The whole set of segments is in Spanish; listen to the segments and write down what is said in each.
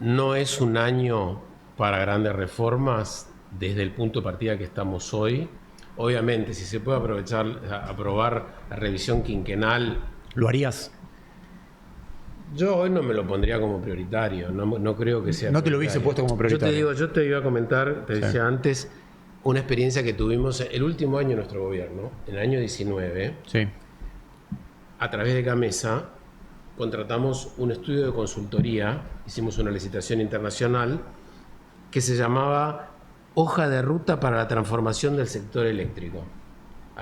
No es un año para grandes reformas desde el punto de partida que estamos hoy. Obviamente, si se puede aprobar la revisión quinquenal, ¿Lo harías? yo hoy no me lo pondría como prioritario, no creo que sea No te lo hubiese puesto como prioritario. Yo te iba a comentar, te Sí. decía antes, una experiencia que tuvimos el último año de nuestro gobierno, en el año 19, Sí. a través de Gamesa, contratamos un estudio de consultoría, hicimos una licitación internacional que se llamaba Hoja de Ruta para la Transformación del Sector Eléctrico.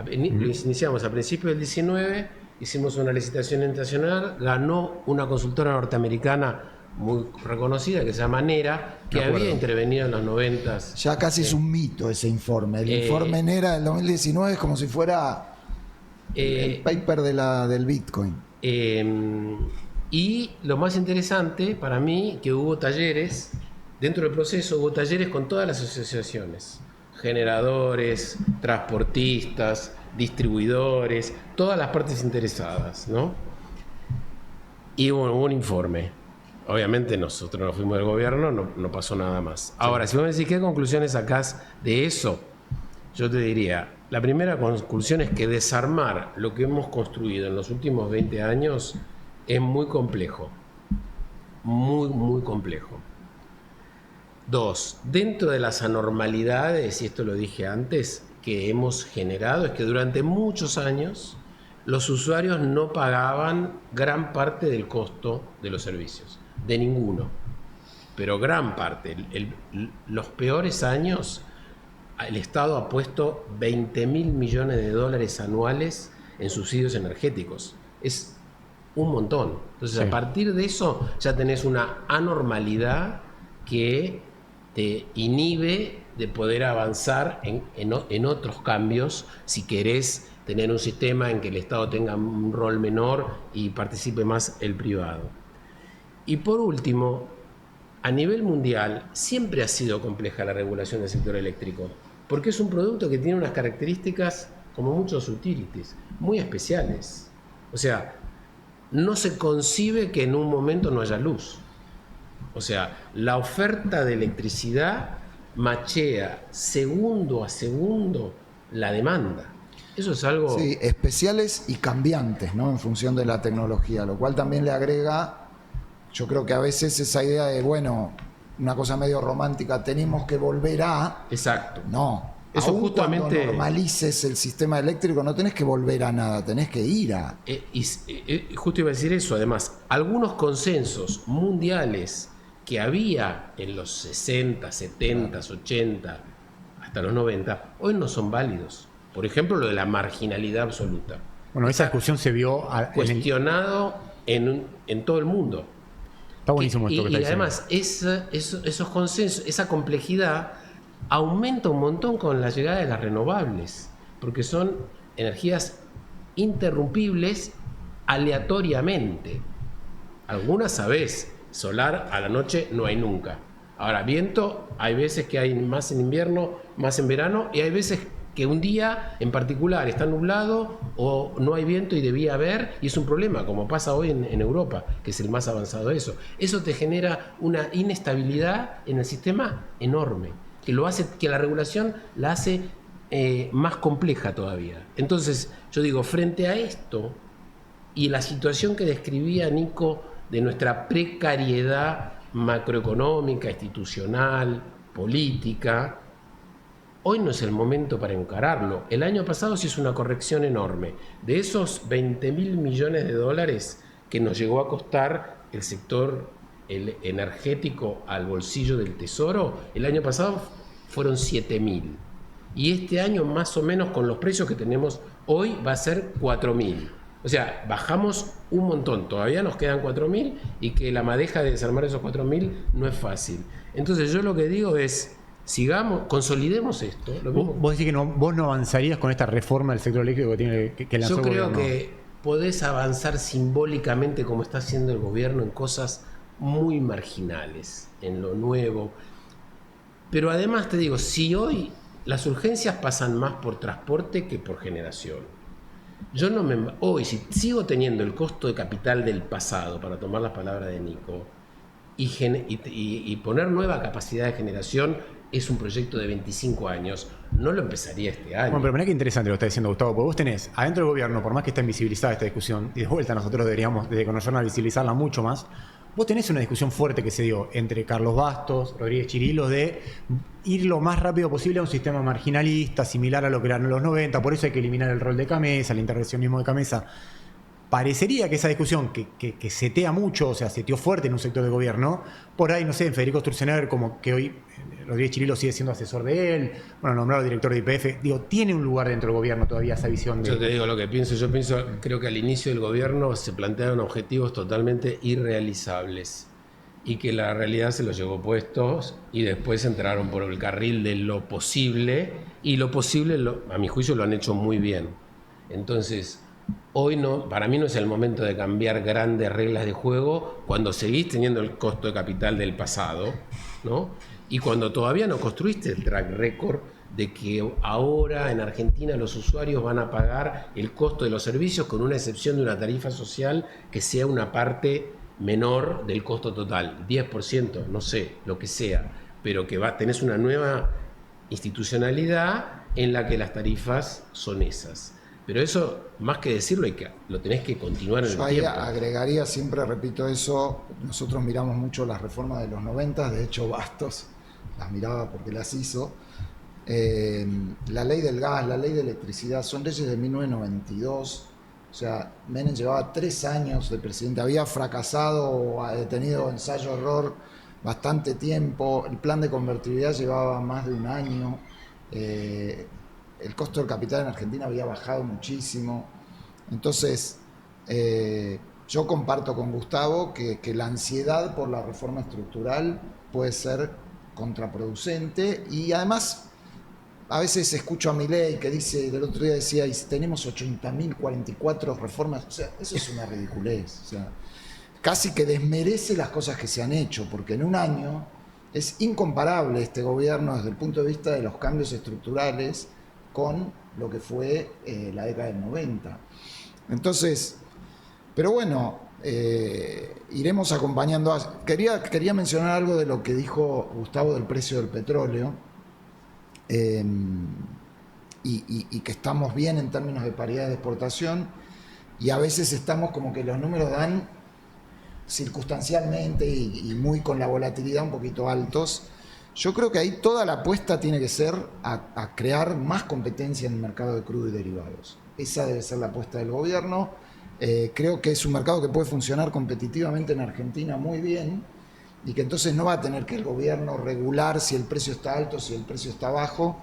Lo iniciamos a principios del 19, hicimos una licitación internacional, ganó una consultora norteamericana muy reconocida que se llama NERA, que había intervenido en los 90. Ya casi es un mito ese informe. El informe NERA del 2019 es como si fuera el paper del Bitcoin. Y lo más interesante para mí, que hubo talleres, dentro del proceso hubo talleres con todas las asociaciones, generadores, transportistas, distribuidores, todas las partes interesadas, ¿no? Y hubo un informe. Obviamente nosotros nos fuimos del gobierno, no pasó nada más. Ahora, si vos me decís qué conclusiones sacás de eso, yo te diría, la primera conclusión es que desarmar lo que hemos construido en los últimos 20 años es muy complejo. Muy complejo. Dos, dentro de las anormalidades, y esto lo dije antes, que hemos generado, es que durante muchos años los usuarios no pagaban gran parte del costo de los servicios, de ninguno, pero gran parte. Los peores años, el Estado ha puesto 20.000 millones de dólares anuales en subsidios energéticos. Es un montón. Entonces, a partir de eso ya tenés una anormalidad que te inhibe de poder avanzar en otros cambios si querés tener un sistema en que el Estado tenga un rol menor y participe más el privado. Y por último, a nivel mundial siempre ha sido compleja la regulación del sector eléctrico, porque es un producto que tiene unas características, como muchos utilities, muy especiales. O sea, no se concibe que en un momento no haya luz. O sea, la oferta de electricidad machea segundo a segundo la demanda. Eso es algo... Sí, especiales y cambiantes, ¿no? En función de la tecnología, lo cual también le agrega, yo creo que a veces esa idea de, bueno, una cosa medio romántica, tenemos que volver a... Exacto. No. Eso Aún justamente... cuando normalices el sistema eléctrico, no tenés que volver a nada, tenés que ir a... Justo iba a decir eso, además, algunos consensos mundiales que había en los 60, 70, 80, hasta los 90, hoy no son válidos. Por ejemplo, lo de la marginalidad absoluta. Bueno, esa discusión se vio cuestionado en todo el mundo. Está buenísimo esto que está diciendo. Además, esos consensos, esa complejidad aumenta un montón con la llegada de las renovables, porque son energías interrumpibles aleatoriamente. Algunas sabés, solar a la noche no hay nunca. Ahora, viento, hay veces que hay más en invierno, más en verano, y hay veces que un día en particular está nublado o no hay viento y debía haber, y es un problema, como pasa hoy en Europa, que es el más avanzado de eso. Eso te genera una inestabilidad en el sistema enorme, que lo hace, que la regulación la hace más compleja todavía. Entonces, yo digo, frente a esto y la situación que describía Nico de nuestra precariedad macroeconómica, institucional, política, hoy no es el momento para encararlo. El año pasado se hizo una corrección enorme. De esos 20.000 millones de dólares que nos llegó a costar el sector energético al bolsillo del Tesoro, el año pasado fueron 7.000. Y este año, más o menos, con los precios que tenemos hoy, va a ser 4.000. O sea, bajamos un montón. Todavía nos quedan 4.000 y que la madeja de desarmar esos 4.000 no es fácil. Entonces yo lo que digo es, sigamos, consolidemos esto. Vos decís que vos no avanzarías con esta reforma del sector eléctrico que lanzó el gobierno. Yo creo que podés avanzar simbólicamente como está haciendo el gobierno en cosas muy marginales, en lo nuevo. Pero además te digo, si hoy las urgencias pasan más por transporte que por generación. Hoy, si sigo teniendo el costo de capital del pasado, para tomar las palabras de Nico, y poner nueva capacidad de generación es un proyecto de 25 años. No lo empezaría este año. Bueno, pero mirá qué interesante lo que está diciendo Gustavo, porque vos tenés adentro del gobierno, por más que está invisibilizada esta discusión, y de vuelta nosotros deberíamos, desde conocerla, visibilizarla mucho más, vos tenés una discusión fuerte que se dio entre Carlos Bastos, Rodríguez Chirilos, de ir lo más rápido posible a un sistema marginalista, similar a lo que eran en los 90, por eso hay que eliminar el rol de Camesa, el intervencionismo de Camesa. Parecería que esa discusión que setea mucho, o sea, seteó fuerte en un sector de gobierno, por ahí, no sé, en Federico Sturzenegger, como que hoy Rodríguez Chirilo sigue siendo asesor de él, bueno, nombrado director de YPF, digo, tiene un lugar dentro del gobierno todavía esa visión de... Yo te digo lo que pienso, creo que al inicio del gobierno se plantearon objetivos totalmente irrealizables y que la realidad se los llevó puestos y después entraron por el carril de lo posible y lo posible, a mi juicio, lo han hecho muy bien. Entonces... Hoy no, para mí no es el momento de cambiar grandes reglas de juego cuando seguís teniendo el costo de capital del pasado, ¿no? Y cuando todavía no construiste el track record de que ahora en Argentina los usuarios van a pagar el costo de los servicios con una excepción de una tarifa social que sea una parte menor del costo total, 10%, no sé, lo que sea, pero que tenés una nueva institucionalidad en la que las tarifas son esas. Pero eso, más que decirlo, lo tenés que continuar en el tiempo. Yo ahí agregaría, siempre repito eso, nosotros miramos mucho las reformas de los 90, de hecho Bastos las miraba porque las hizo. La ley del gas, la ley de electricidad, son leyes de 1992. O sea, Menem llevaba 3 años de presidente, había fracasado o tenido ensayo-error bastante tiempo, el plan de convertibilidad llevaba más de un año. El costo del capital en Argentina había bajado muchísimo. Entonces, yo comparto con Gustavo que la ansiedad por la reforma estructural puede ser contraproducente y además a veces escucho a Milei que dice, del otro día decía, y tenemos 80.044 reformas, o sea, eso es una ridiculez, o sea, casi que desmerece las cosas que se han hecho, porque en un año es incomparable este gobierno desde el punto de vista de los cambios estructurales con lo que fue la década del 90. Entonces, pero bueno, iremos acompañando. Quería mencionar algo de lo que dijo Gustavo del precio del petróleo, y que estamos bien en términos de paridad de exportación, y a veces estamos como que los números dan circunstancialmente y muy con la volatilidad un poquito altos. Yo creo que ahí toda la apuesta tiene que ser a crear más competencia en el mercado de crudo y derivados. Esa debe ser la apuesta del gobierno. Creo que es un mercado que puede funcionar competitivamente en Argentina muy bien y que entonces no va a tener que el gobierno regular si el precio está alto, si el precio está bajo,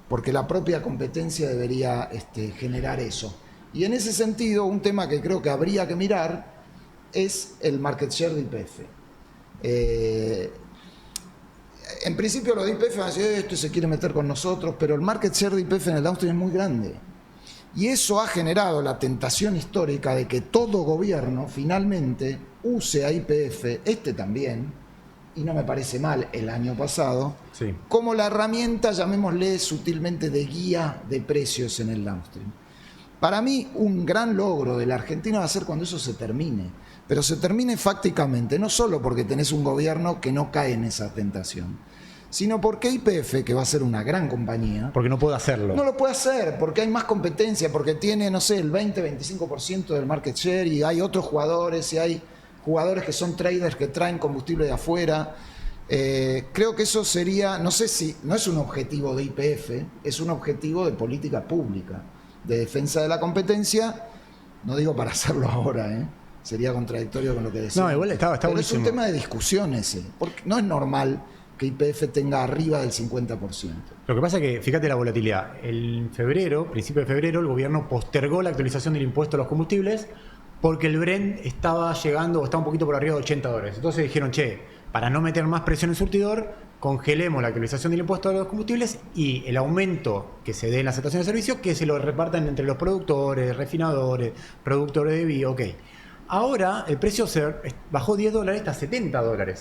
porque la propia competencia debería generar eso. Y en ese sentido, un tema que creo que habría que mirar es el market share de YPF. En principio los de YPF van a decir, esto se quiere meter con nosotros, pero el market share de YPF en el downstream es muy grande. Y eso ha generado la tentación histórica de que todo gobierno finalmente use a YPF, también, y no me parece mal el año pasado, sí, como la herramienta, llamémosle sutilmente, de guía de precios en el downstream. Para mí, un gran logro de la Argentina va a ser cuando eso se termine, pero se termine fácticamente, no solo porque tenés un gobierno que no cae en esa tentación, sino porque YPF, que va a ser una gran compañía, porque no puede hacerlo. No lo puede hacer, porque hay más competencia, porque tiene, no sé, el 20-25% del market share y hay otros jugadores, y hay jugadores que son traders que traen combustible de afuera. Creo que eso sería, no sé si, no es un objetivo de YPF, es un objetivo de política pública, de defensa de la competencia, no digo para hacerlo ahora, sería contradictorio con lo que decía. No, igual está pero buenísimo. Es un tema de discusión ese, porque no es normal que YPF tenga arriba del 50%. Lo que pasa es que, fíjate la volatilidad. En febrero, principio de febrero, el gobierno postergó la actualización del impuesto a los combustibles porque el Brent estaba llegando o estaba un poquito por arriba de $80. Entonces dijeron, para no meter más presión en el surtidor, congelemos la actualización del impuesto a los combustibles y el aumento que se dé en la aceptación de servicios, que se lo repartan entre los productores, refinadores, productores de bio, ok. Ahora el precio se bajó $10 hasta $70.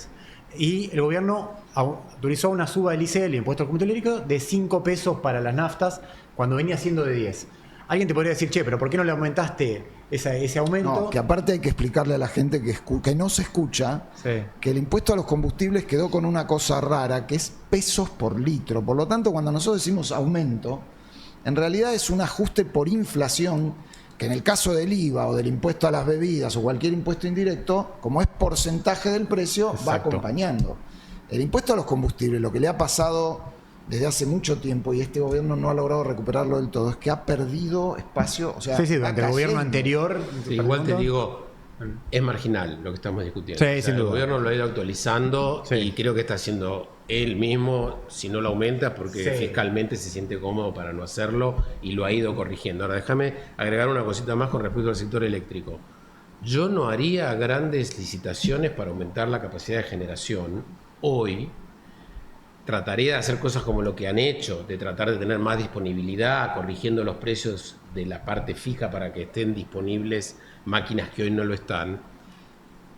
Y el gobierno autorizó una suba del ICL, el impuesto al combustible líquido, de 5 pesos para las naftas, cuando venía siendo de 10. Alguien te podría decir, pero ¿por qué no le aumentaste ese aumento. No, que aparte hay que explicarle a la gente que no se escucha, Sí. que el impuesto a los combustibles quedó con una cosa rara, que es pesos por litro. Por lo tanto, cuando nosotros decimos aumento, en realidad es un ajuste por inflación, que en el caso del IVA o del impuesto a las bebidas o cualquier impuesto indirecto, como es porcentaje del precio, va Exacto. acompañando. El impuesto a los combustibles, lo que le ha pasado desde hace mucho tiempo, y este gobierno no ha logrado recuperarlo del todo, es que ha perdido espacio. O sea, Sí, va durante el gobierno cayendo. anterior. Sí, igual te digo, es marginal lo que estamos discutiendo. Sí, sin el duda. gobierno lo ha ido actualizando Sí. y creo que está haciendo él mismo, si no lo aumenta, porque Sí. fiscalmente se siente cómodo para no hacerlo y lo ha ido corrigiendo. Ahora déjame agregar una cosita más con respecto al sector eléctrico. Yo no haría grandes licitaciones para aumentar la capacidad de generación hoy. Trataría de hacer cosas como lo que han hecho, de tratar de tener más disponibilidad, corrigiendo los precios de la parte fija para que estén disponibles máquinas que hoy no lo están.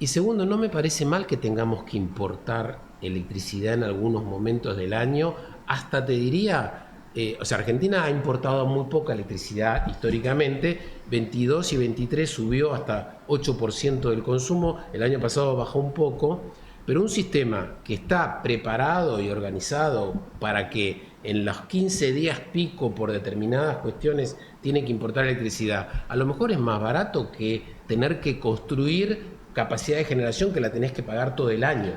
Y segundo, no me parece mal que tengamos que importar electricidad en algunos momentos del año. Hasta te diría, Argentina ha importado muy poca electricidad históricamente. 22 y 23 subió hasta 8% del consumo. El año pasado bajó un poco. Pero un sistema que está preparado y organizado para que en los 15 días pico por determinadas cuestiones tiene que importar electricidad, a lo mejor es más barato que tener que construir capacidad de generación que la tenés que pagar todo el año.